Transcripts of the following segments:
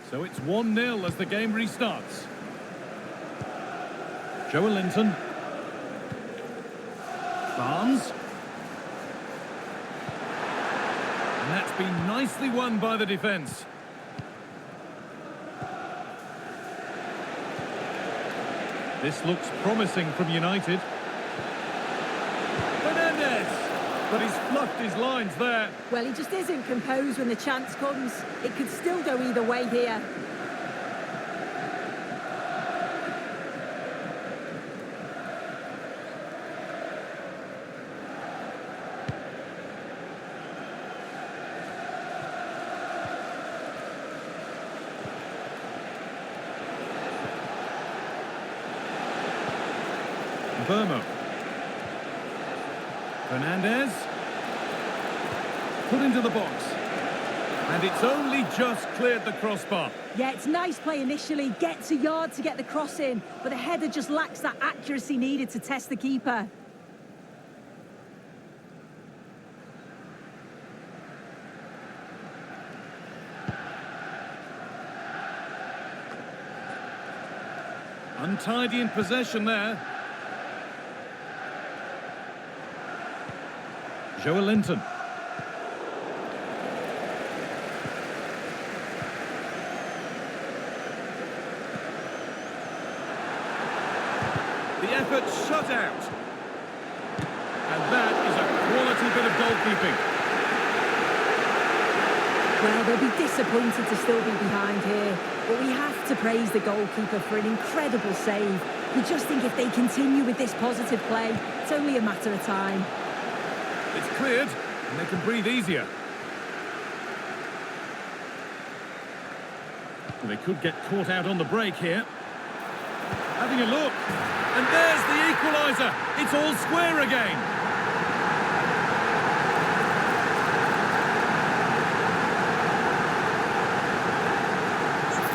So it's 1-0 as the game restarts. Joelinton. Barnes. And that's been nicely won by the defence. This looks promising from United. But he's fluffed his lines there. Well, he just isn't composed when the chance comes. It could still go either way here. Burmo. Fernandez. Put into the box. And it's only just cleared the crossbar. Yeah, it's nice play initially. Gets a yard to get the cross in. But the header just lacks that accuracy needed to test the keeper. Untidy in possession there. Joelinton. The effort shut out. And that is a quality bit of goalkeeping. Well, they'll be disappointed to still be behind here. But we have to praise the goalkeeper for an incredible save. You just think if they continue with this positive play, it's only a matter of time. It's cleared, and they can breathe easier. Well, they could get caught out on the break here. Having a look. And there's the equaliser. It's all square again.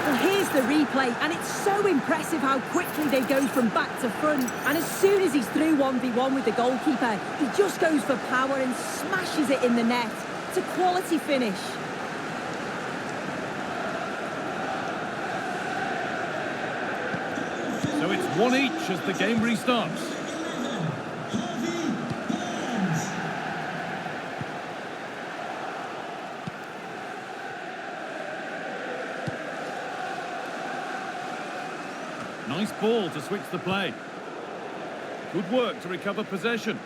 Well, here's the replay, and it's so impressive how quickly they go from back to front. And as soon as he's through 1v1 with the goalkeeper, he just goes for power and smashes it in the net. It's a quality finish. So it's 1 each as the game restarts. Nice ball to switch the play. Good work to recover possession.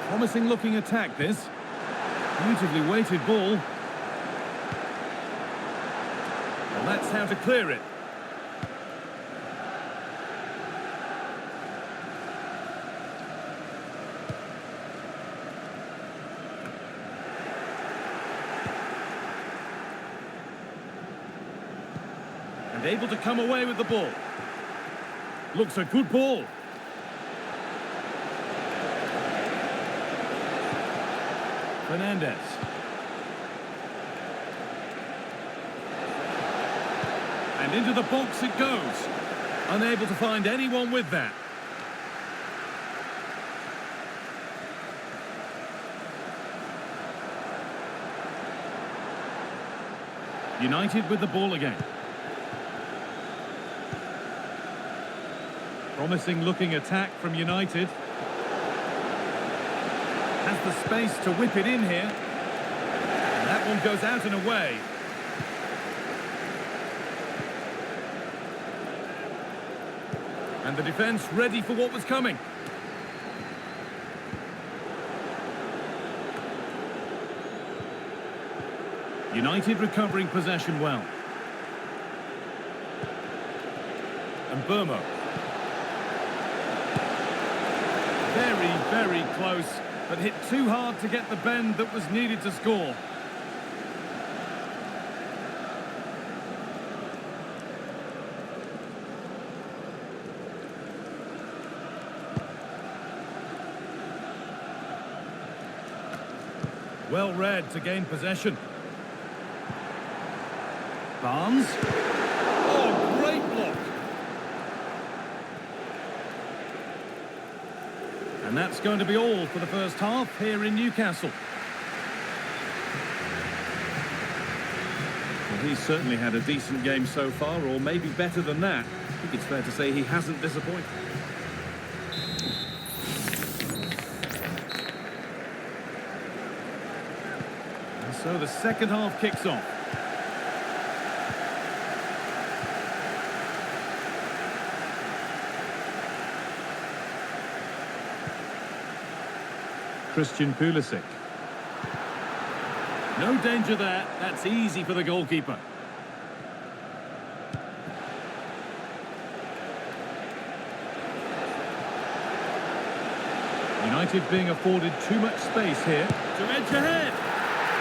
Promising looking attack this. Beautifully weighted ball. And that's how to clear it. And able to come away with the ball. Looks a good ball. Fernandez. And into the box it goes. Unable to find anyone with that. United with the ball again. Promising looking attack from United. Has the space to whip it in here. And that one goes out and away. And the defence ready for what was coming. United recovering possession well. And Burmo. Very, very close, but hit too hard to get the bend that was needed to score. Well read to gain possession. Barnes. Oh, great block. And that's going to be all for the first half here in Newcastle. He's certainly had a decent game so far, or maybe better than that. I think it's fair to say he hasn't disappointed. And so the second half kicks off. Christian Pulisic. No danger there. That's easy for the goalkeeper. United being afforded too much space here. To edge ahead.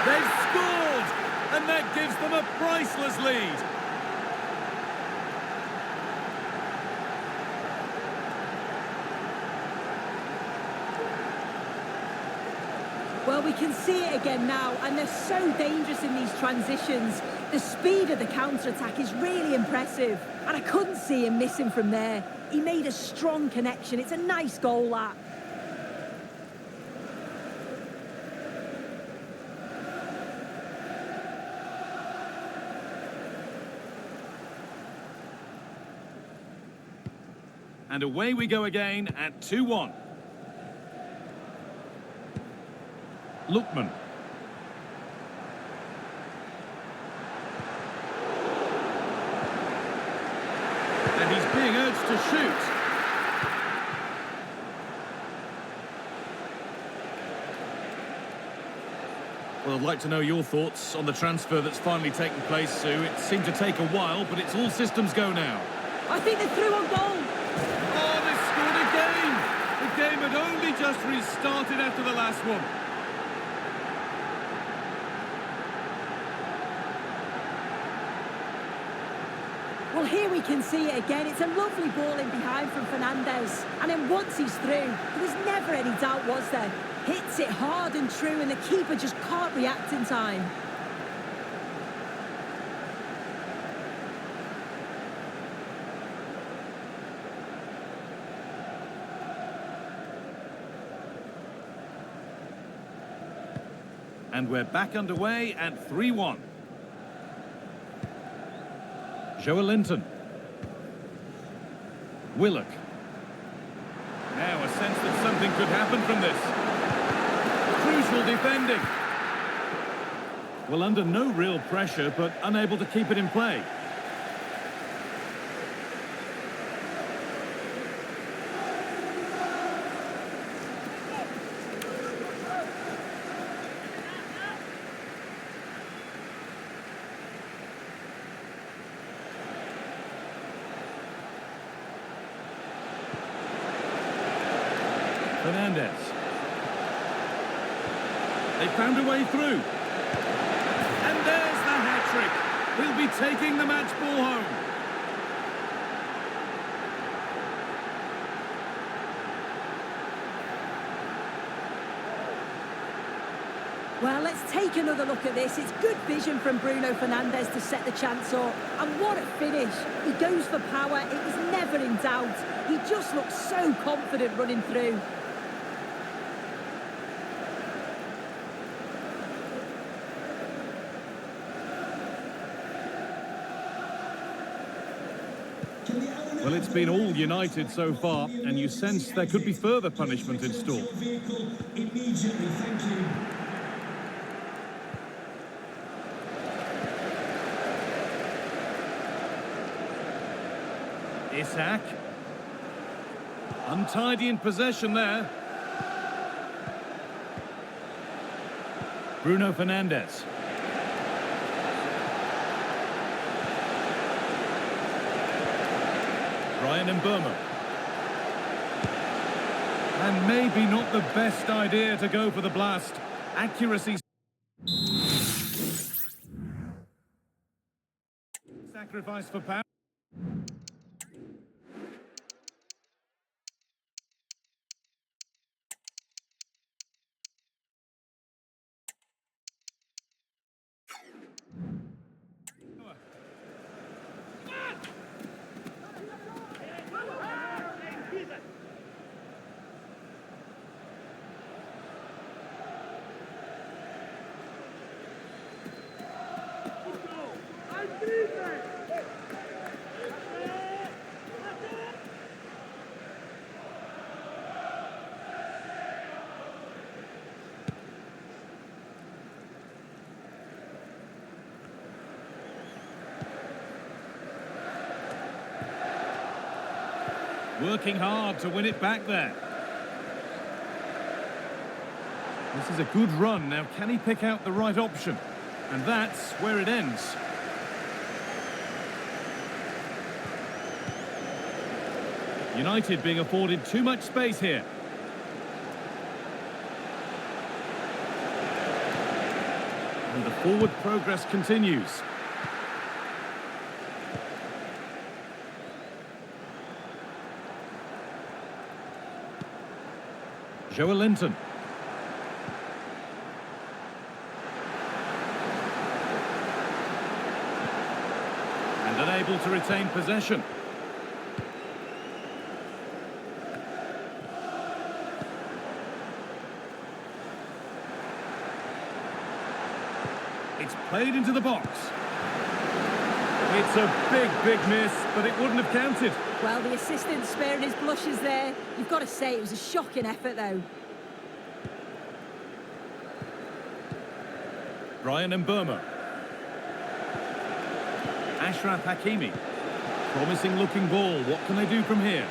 They've scored! And that gives them a priceless lead. Well, we can see it again now, and they're so dangerous in these transitions. The speed of the counter-attack is really impressive, and I couldn't see him missing from there. He made a strong connection. It's a nice goal, that. And away we go again at 2-1. Lookman. And he's being urged to shoot. Well, I'd like to know your thoughts on the transfer that's finally taken place, Sue. It seemed to take a while, but it's all systems go now. I think they're through on goal. Oh, they scored again! The game had only just restarted after the last one. Well, here we can see it again. It's a lovely ball in behind from Fernandez. And then once he's through, there was never any doubt, was there? Hits it hard and true, and the keeper just can't react in time. And we're back underway at 3-1. Joelinton. Willock. Now a sense that something could happen from this. Crucial defending. Well, under no real pressure, but unable to keep it in play. Fernandez. They found a way through. And there's the hat-trick. He'll be taking the match ball home. Well, let's take another look at this. It's good vision from Bruno Fernandes to set the chance up. And what a finish. He goes for power. It was never in doubt. He just looks so confident running through. Well, it's been all United so far, and you sense there could be further punishment in store. Isak. Untidy in possession there. Bruno Fernandes. Ryan Mbeumo. And maybe not the best idea to go for the blast. Accuracy. Sacrifice for power. Working hard to win it back there. This is a good run. Now, can he pick out the right option? And that's where it ends. United being afforded too much space here. And the forward progress continues. Joelinton. And unable to retain possession. It's played into the box. It's a big miss, but it wouldn't have counted. Well, the assistant's sparing his blushes there. You've got to say it was a shocking effort, though. Brian Mbeumo. Ashraf Hakimi. Promising looking ball. What can they do from here?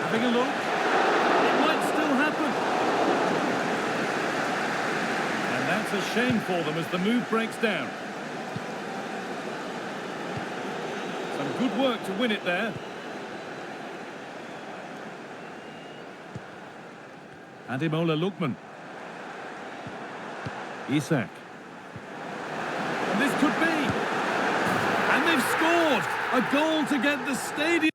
Having a look. It might still happen. And that's a shame for them as the move breaks down. Some good work to win it there. Ademola Lookman. Isak. And this could be. And they've scored. A goal to get the stadium.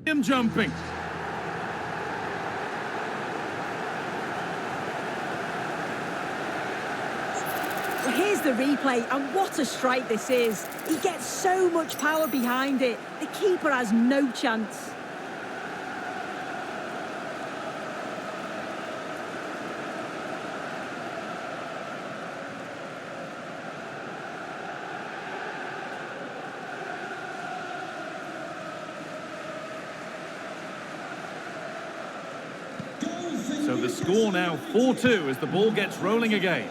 Him jumping. Well, here's the replay, and what a strike this is. He gets so much power behind it. The keeper has no chance. So the score now 4-2 as the ball gets rolling again.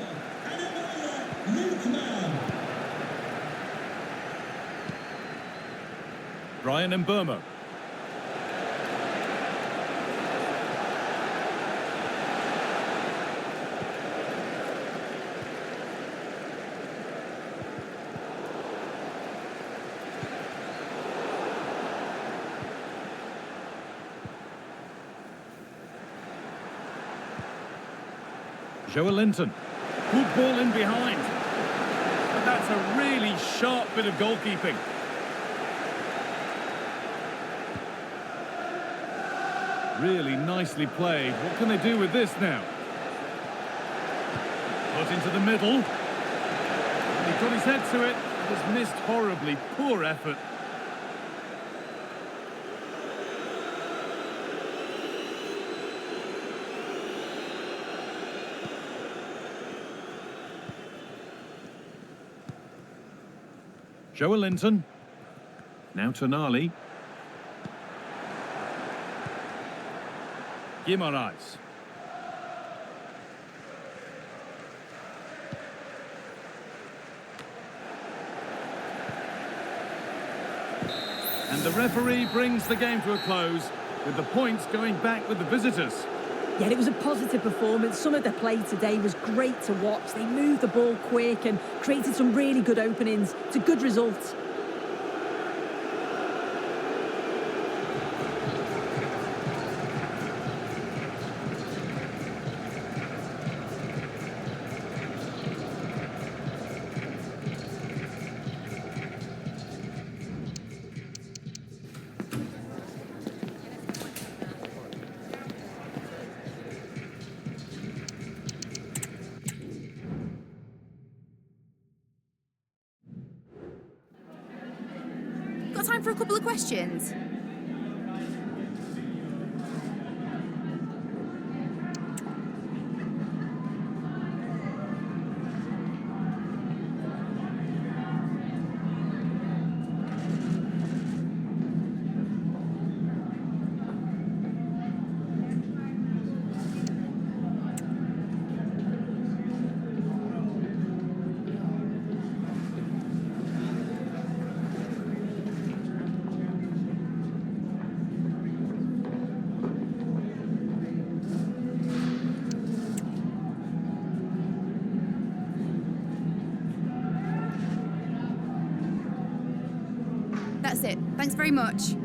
Brian Mbeumo. Joelinton. Good ball in behind. But that's a really sharp bit of goalkeeping. Really nicely played. What can they do with this now? Put into the middle. He got his head to it. It was missed horribly. Poor effort. Joelinton. Now Tonali. Guimaraes. And the referee brings the game to a close, with the points going back with the visitors. Yeah, it was a positive performance. Some of the play today was great to watch. They moved the ball quick and created some really good openings. It's a good result. got time for a couple of questions? That's it. Thanks very much.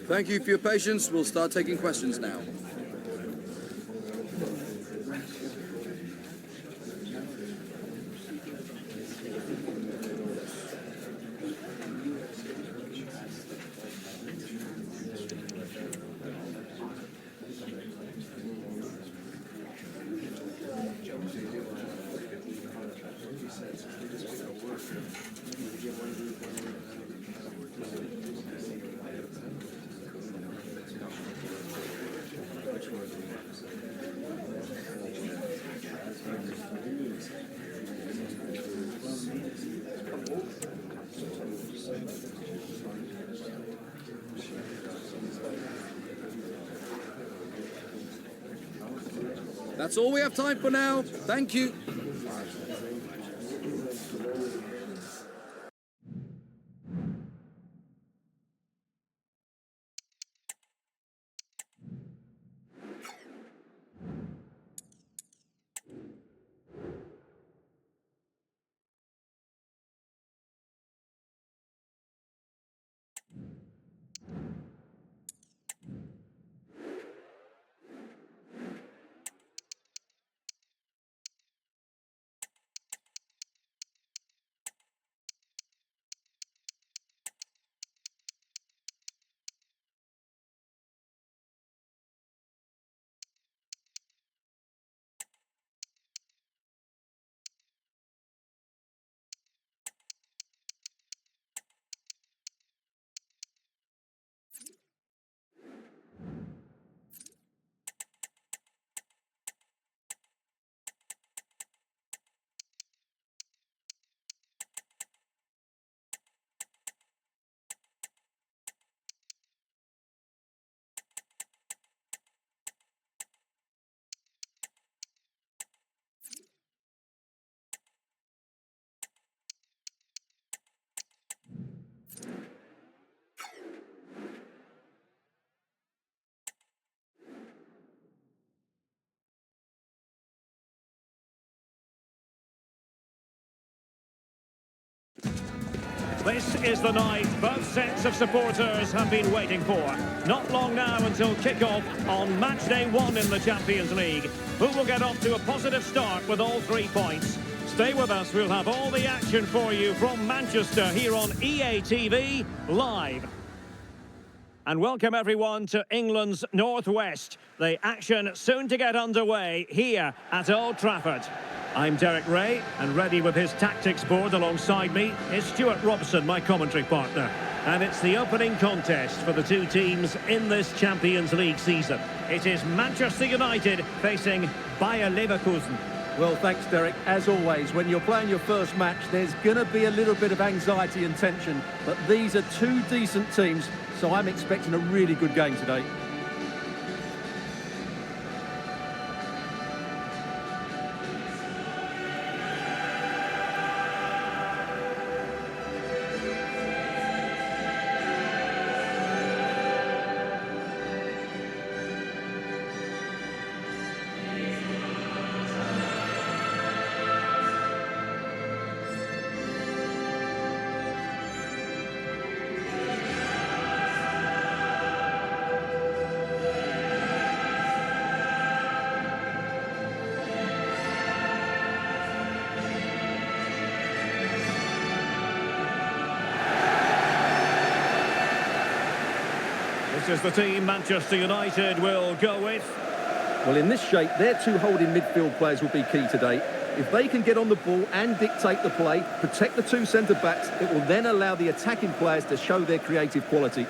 Thank you for your patience. We'll start taking questions now. That's all we have time for now. Thank you. This is the night both sets of supporters have been waiting for. Not long now until kick-off on match day 1 in the Champions League. Who will get off to a positive start with all 3 points? Stay with us, we'll have all the action for you from Manchester here on EA TV Live. And welcome everyone to England's Northwest. The action soon to get underway here at Old Trafford. I'm Derek Ray, and ready with his tactics board alongside me is Stuart Robson, my commentary partner. And it's the opening contest for the two teams in this Champions League season. It is Manchester United facing Bayer Leverkusen. Well, thanks, Derek. As always, when you're playing your first match, there's going to be a little bit of anxiety and tension. But these are two decent teams, so I'm expecting a really good game today. This is the team Manchester United will go with. Well, in this shape, their two holding midfield players will be key today. If they can get on the ball and dictate the play, protect the two centre-backs, it will then allow the attacking players to show their creative quality.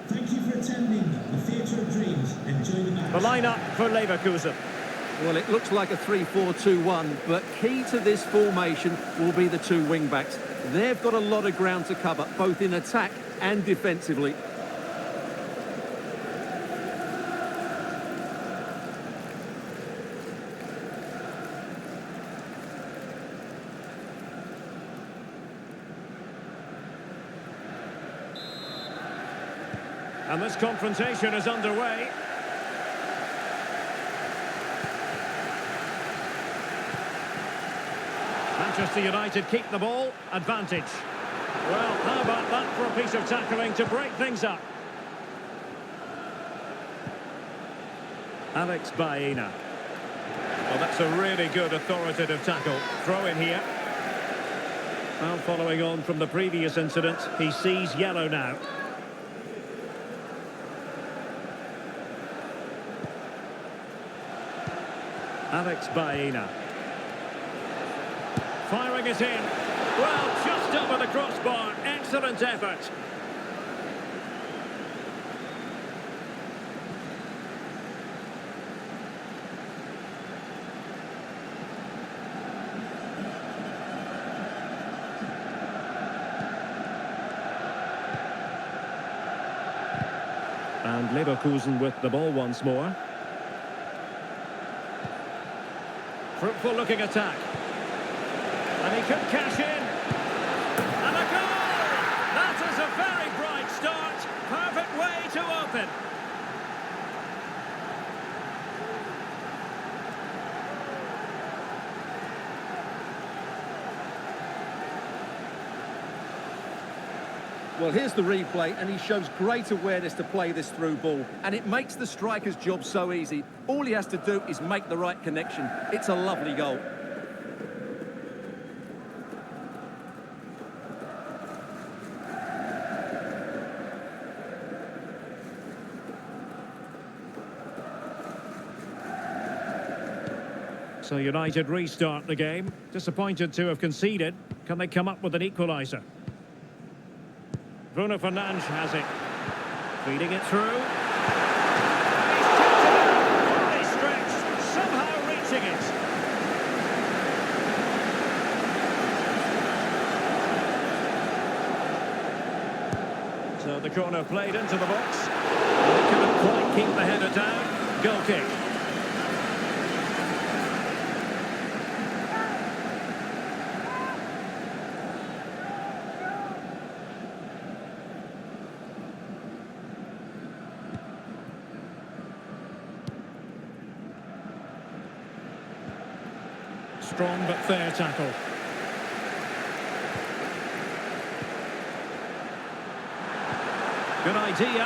Thank you for attending the Theatre of Dreams. Enjoy the match. The lineup for Leverkusen. Well, it looks like a 3-4-2-1, but key to this formation will be the two wing-backs. They've got a lot of ground to cover, both in attack and defensively. And this confrontation is underway. Manchester United keep the ball, advantage. Well, how about that for a piece of tackling to break things up? Alex Baena. Well, that's a really good authoritative tackle. Throw in here. Well, following on from the previous incident, he sees yellow now. Alex Baena. Firing it in. Well, just over the crossbar. Excellent effort. And Leverkusen with the ball once more. Fruitful looking attack. And he could cash in. And a goal! That is a very bright start. Perfect way to open. Well, here's the replay, and he shows great awareness to play this through ball. And it makes the striker's job so easy. All he has to do is make the right connection. It's a lovely goal. So United restart the game. Disappointed to have conceded. Can they come up with an equaliser? Bruno Fernandes has it. Feeding it through. He's stretched, somehow reaching it. the corner played into the box. And they couldn't quite keep the header down. Goal kick. Strong but fair tackle. Good idea.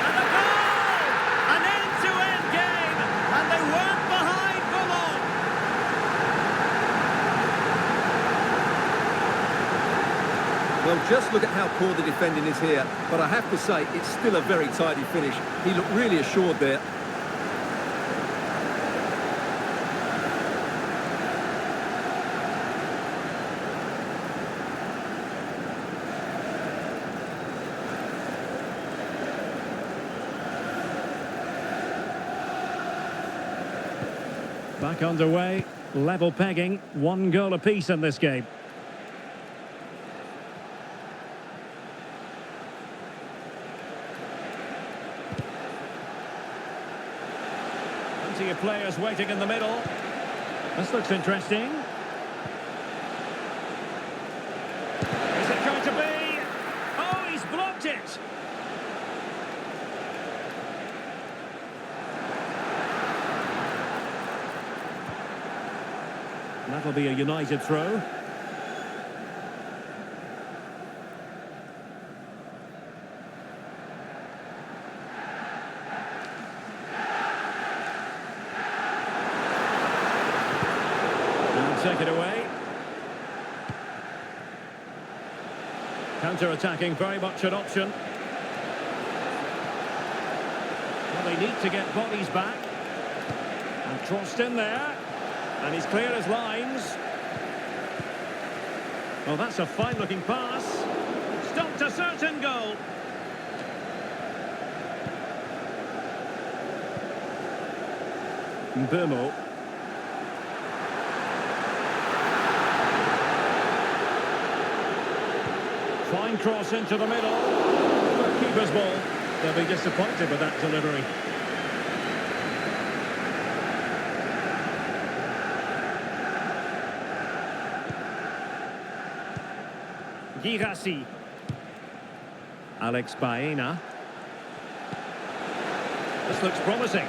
And the goal! An end-to-end game, and they weren't behind for long. Well, just look at how poor the defending is here, but I have to say, it's still a very tidy finish. He looked really assured there. Back underway, level pegging, 1 goal apiece in this game. Plenty of players waiting in the middle. This looks interesting. Is it going to be? Oh, he's blocked it! That'll be a United throw. And take it away. Counter-attacking, very much an option. Well, they need to get bodies back. And crossed in there. And he's clear as lines. Oh, that's a fine-looking pass. Stopped a certain goal. Mbomo. Fine cross into the middle. Keeper's ball. They'll be disappointed with that delivery. Girassi. Alex Baena. This looks promising.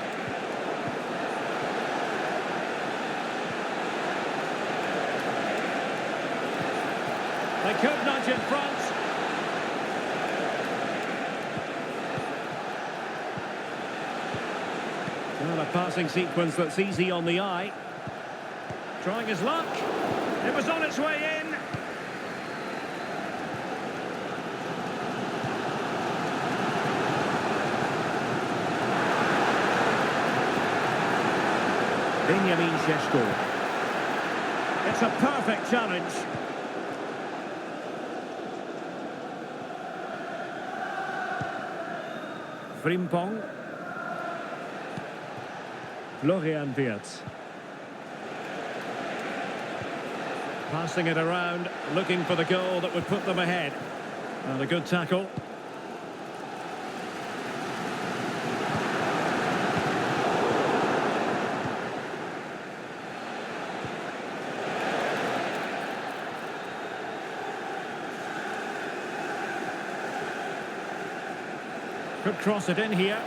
They could nudge in front. Well, a passing sequence that's easy on the eye. Trying his luck. It was on its way in. Benjamin Šeško. It's a perfect challenge. Frimpong. Florian Wirtz. Passing it around, looking for the goal that would put them ahead. And a good tackle. Could cross it in here.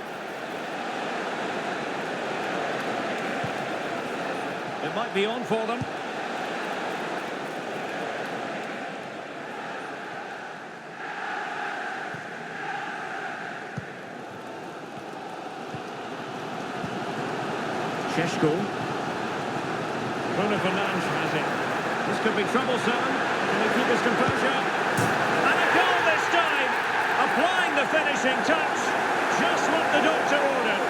It might be on for them. Šeško. Bruno Fernandes has it. This could be troublesome. Can he keep his composure? And a goal this time! Applying the finishing touch. Just what the doctor ordered.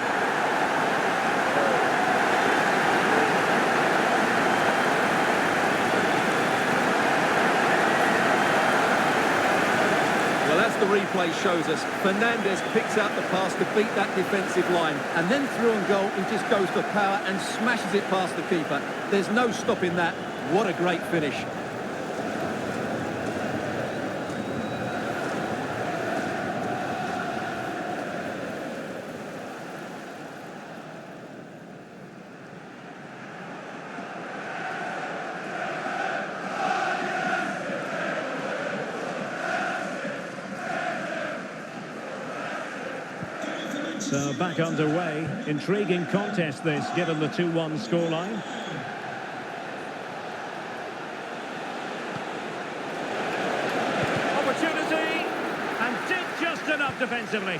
Well, as the replay shows us, Fernandes picks out the pass to beat that defensive line, and then through on goal, he just goes for power and smashes it past the keeper. There's no stopping that. What a great finish. So back underway. Intriguing contest this, given the 2-1 scoreline. Opportunity, and did just enough defensively.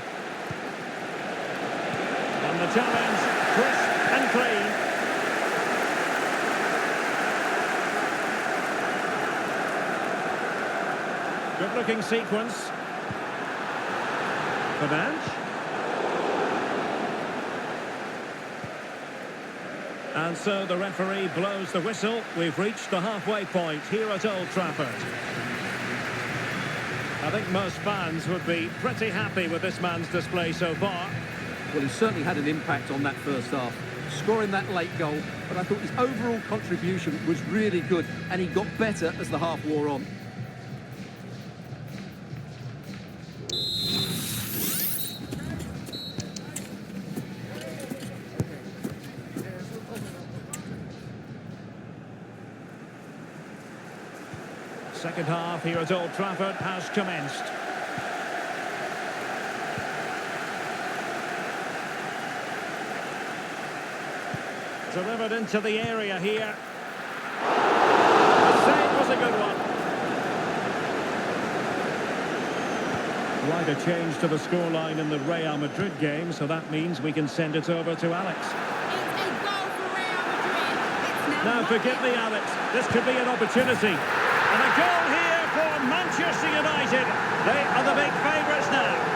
And the challenge, crisp and clean. Good-looking sequence. Perdana. And so the referee blows the whistle. We've reached the halfway point here at Old Trafford. I think most fans would be pretty happy with this man's display so far. Well, he certainly had an impact on that first half, scoring that late goal, but I thought his overall contribution was really good, and he got better as the half wore on. Second half here at Old Trafford has commenced. Delivered into the area here. The save was a good one. Quite a change to the scoreline in the Real Madrid game, so that means we can send it over to Alex. It's a goal for Real Madrid. It's Now forgive me, Alex. This could be an opportunity. And a goal here for Manchester United. They are the big favourites now.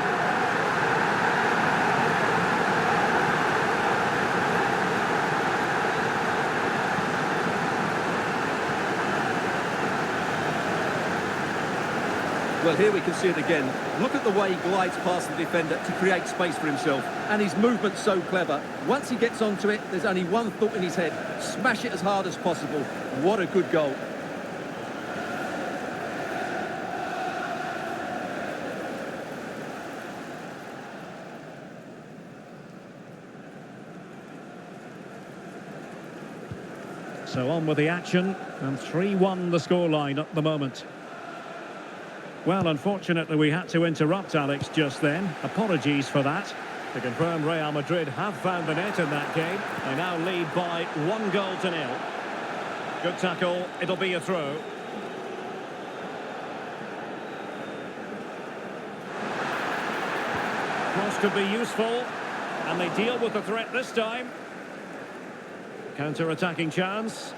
Well, here we can see it again. Look at the way he glides past the defender to create space for himself. And his movement's so clever. Once he gets onto it, there's only one thought in his head. Smash it as hard as possible. What a good goal. So on with the action, and 3-1 the scoreline at the moment. Well, unfortunately, we had to interrupt Alex just then. Apologies for that. To confirm, Real Madrid have found the net in that game. They now lead by 1-0. Good tackle. It'll be a throw. Cross could be useful. And they deal with the threat this time. Counter-attacking chance.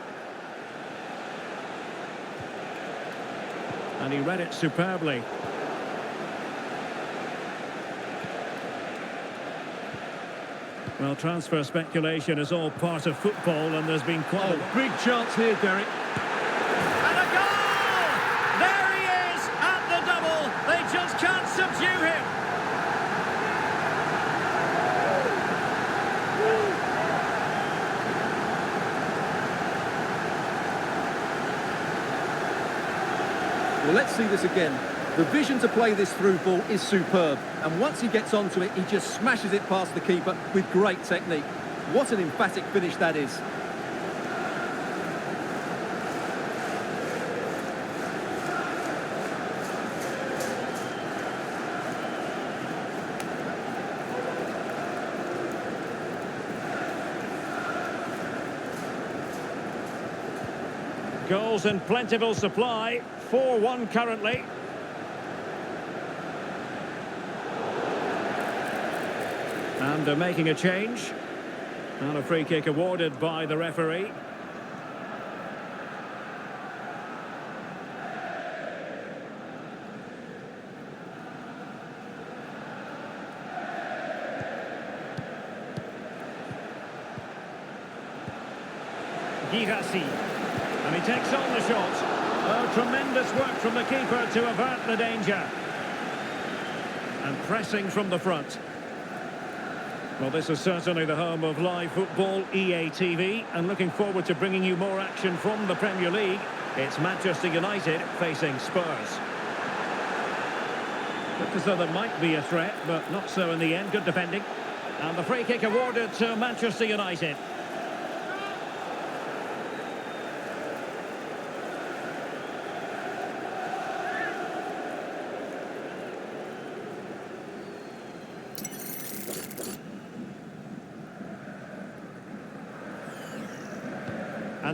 And he read it superbly. Well, transfer speculation is all part of football, and there's been quite a big chance here, Derek. And a goal! There he is at the double. They just can't subdue him. Well, let's see this again. The vision to play this through ball is superb, and once he gets onto it, he just smashes it past the keeper with great technique. What an emphatic finish that is. Goals in plentiful supply. 4-1 currently. And they're making a change. And a free kick awarded by the referee. Girassi. And he takes on the shot. Oh, tremendous work from the keeper to avert the danger. And pressing from the front. Well, this is certainly the home of live football, EA TV, and looking forward to bringing you more action from the Premier League. It's Manchester United facing Spurs. Looked as though there might be a threat, but not so in the end. Good defending. And the free kick awarded to Manchester United.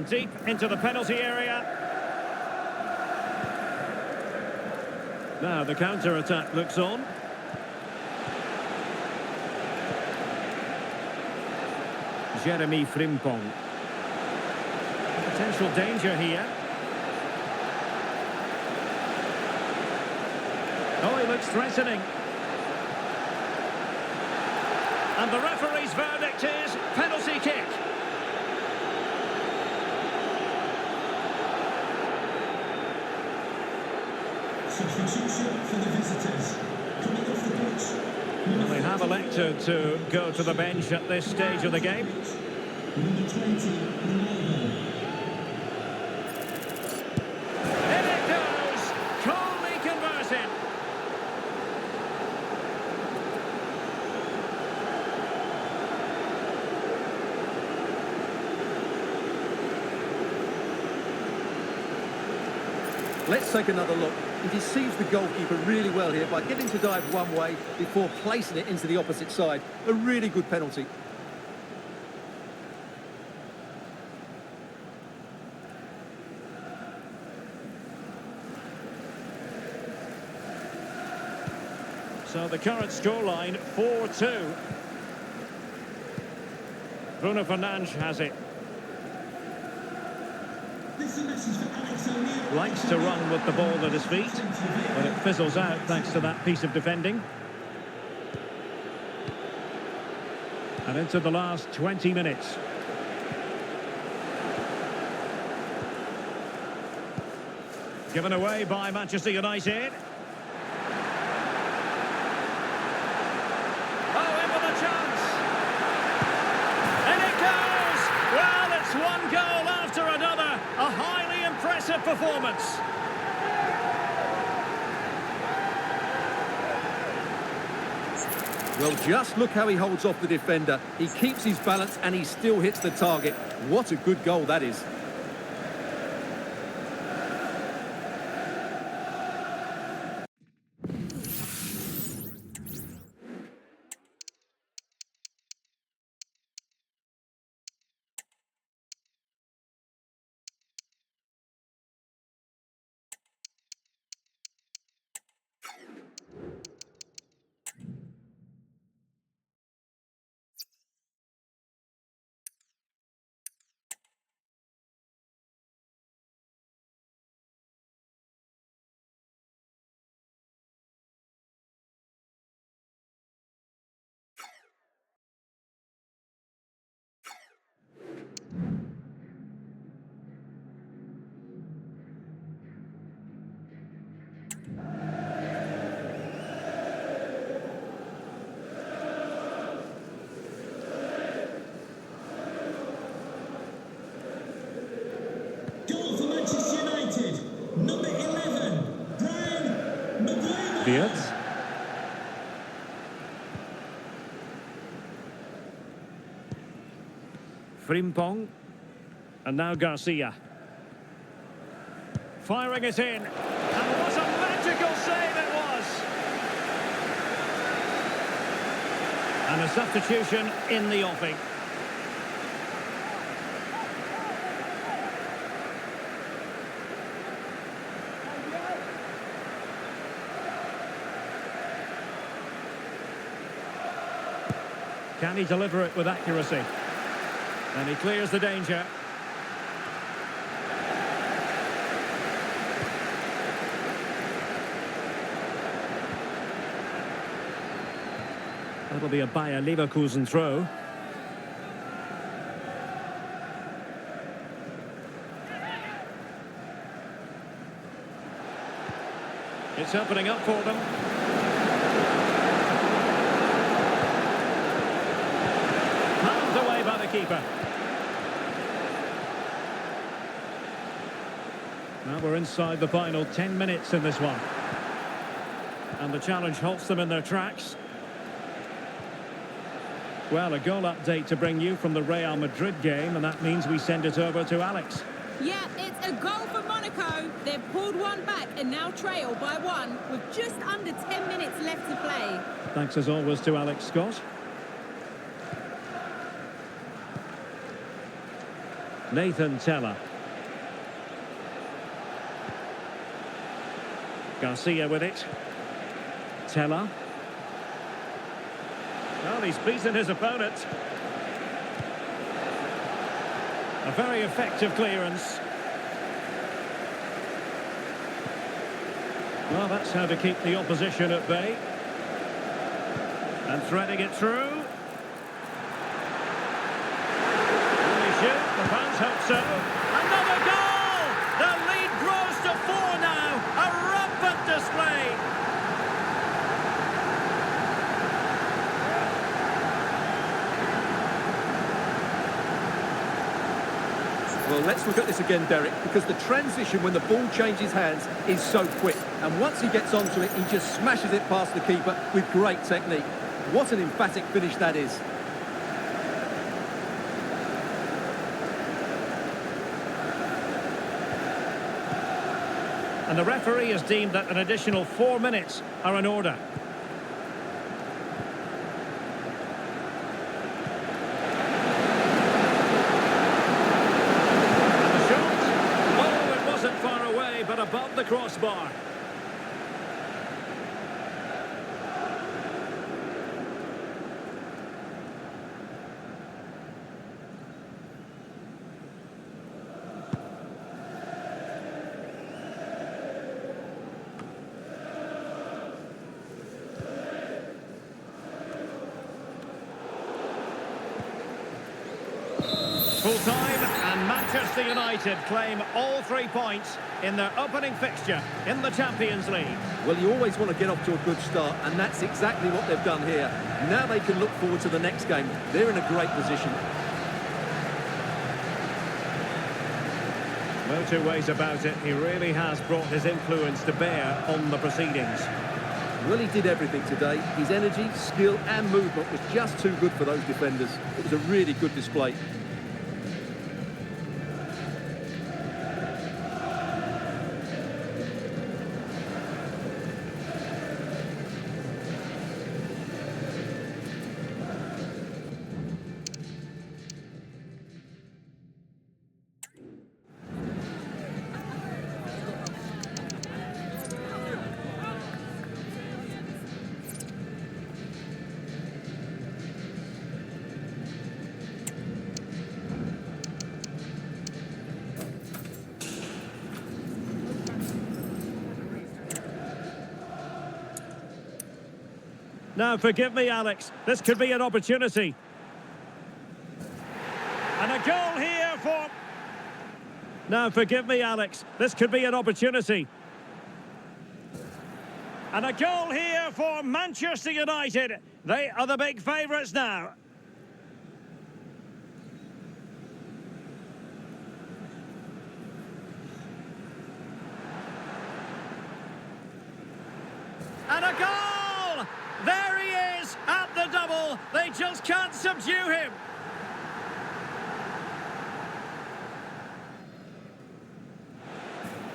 And deep into the penalty area. Now the counter-attack looks on. Jeremy Frimpong. Potential danger here. Oh, he looks threatening. And the referee's verdict is penalty kick. Substitution for the visitors. Coming off the pitch. Well, they have elected to go to the bench at this stage of the game. Number 20, Ronaldo. In it goes! Coolly converted. Let's take another look. He deceives the goalkeeper really well here by getting to dive one way before placing it into the opposite side. A really good penalty. So the current scoreline, 4-2. Bruno Fernandes has it. This is a message for Alex O'Neill. Likes to run with the ball at his feet, but it fizzles out thanks to that piece of defending. And into the last 20 minutes. Given away by Manchester United. Oh, in with a chance. And it goes! Well, it's one goal after another. A highly impressive performance. Well, just look how he holds off the defender. He keeps his balance and he still hits the target. What a good goal that is. Goal for Manchester United. Number 11, Brian McGuire. Beards. Frimpong. And now Garcia. Firing it in. And what a magical save it was! And a substitution in the offing. Can he deliver it with accuracy? And he clears the danger. That'll be a Bayer Leverkusen throw. It's opening up for them. Palmed away by the keeper. Now we're inside the final 10 minutes in this one. And the challenge halts them in their tracks. Well, a goal update to bring you from the Real Madrid game, and that means we send it over to Alex. Yeah, it's a goal for Monaco. They've pulled one back and now trail by one with just under 10 minutes left to play. Thanks as always to Alex Scott. Nathan Teller. Garcia with it. Teller. Well, he's beaten his opponent. A very effective clearance. Well, that's how to keep the opposition at bay. And threading it through. Will he shoot? The fans hope so. Another goal! The lead grows to 4 now. A rampant display. Well, let's look at this again, Derek, because the transition when the ball changes hands is so quick. And once he gets onto it, he just smashes it past the keeper with great technique. What an emphatic finish that is. And the referee has deemed that an additional 4 minutes are in order. But above the crossbar. Full time, and Manchester United claim all 3 points in their opening fixture in the Champions League. Well, you always want to get off to a good start, and that's exactly what they've done here. Now they can look forward to the next game. They're in a great position. No two ways about it. He really has brought his influence to bear on the proceedings. Well, he did everything today. His energy, skill and movement was just too good for those defenders. It was a really good display. Now, forgive me, Alex. This could be an opportunity. And a goal here for... Now, forgive me, Alex. This could be an opportunity. And a goal here for Manchester United. They are the big favourites now. And a goal! There he is at the double. They just can't subdue him.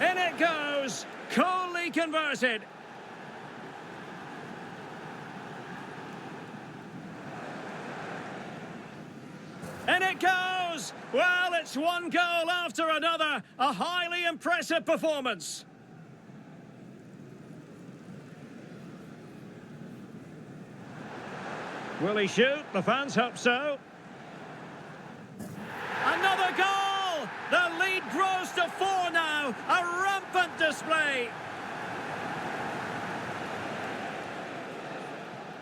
In it goes. Coolly converted. In it goes. Well, it's one goal after another. A highly impressive performance. Will he shoot? The fans hope so. Another goal! The lead grows to 4 now. A rampant display.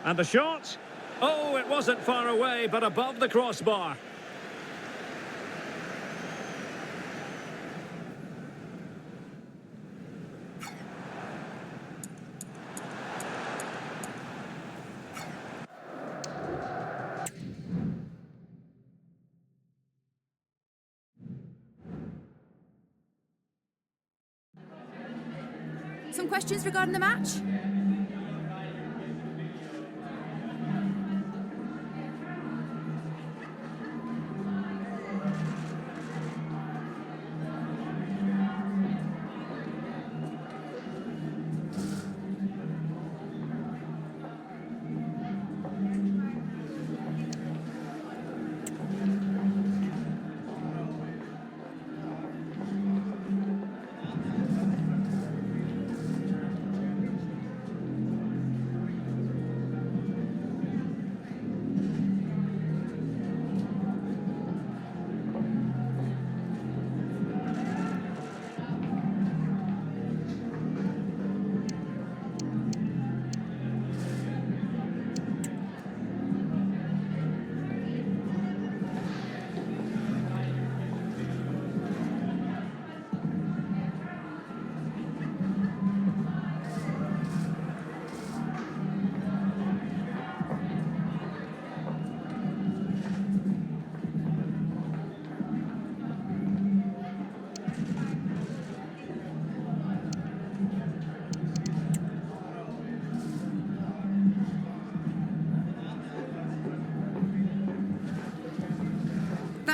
And the shot? Oh, it wasn't far away, but above the crossbar. Some questions regarding the match?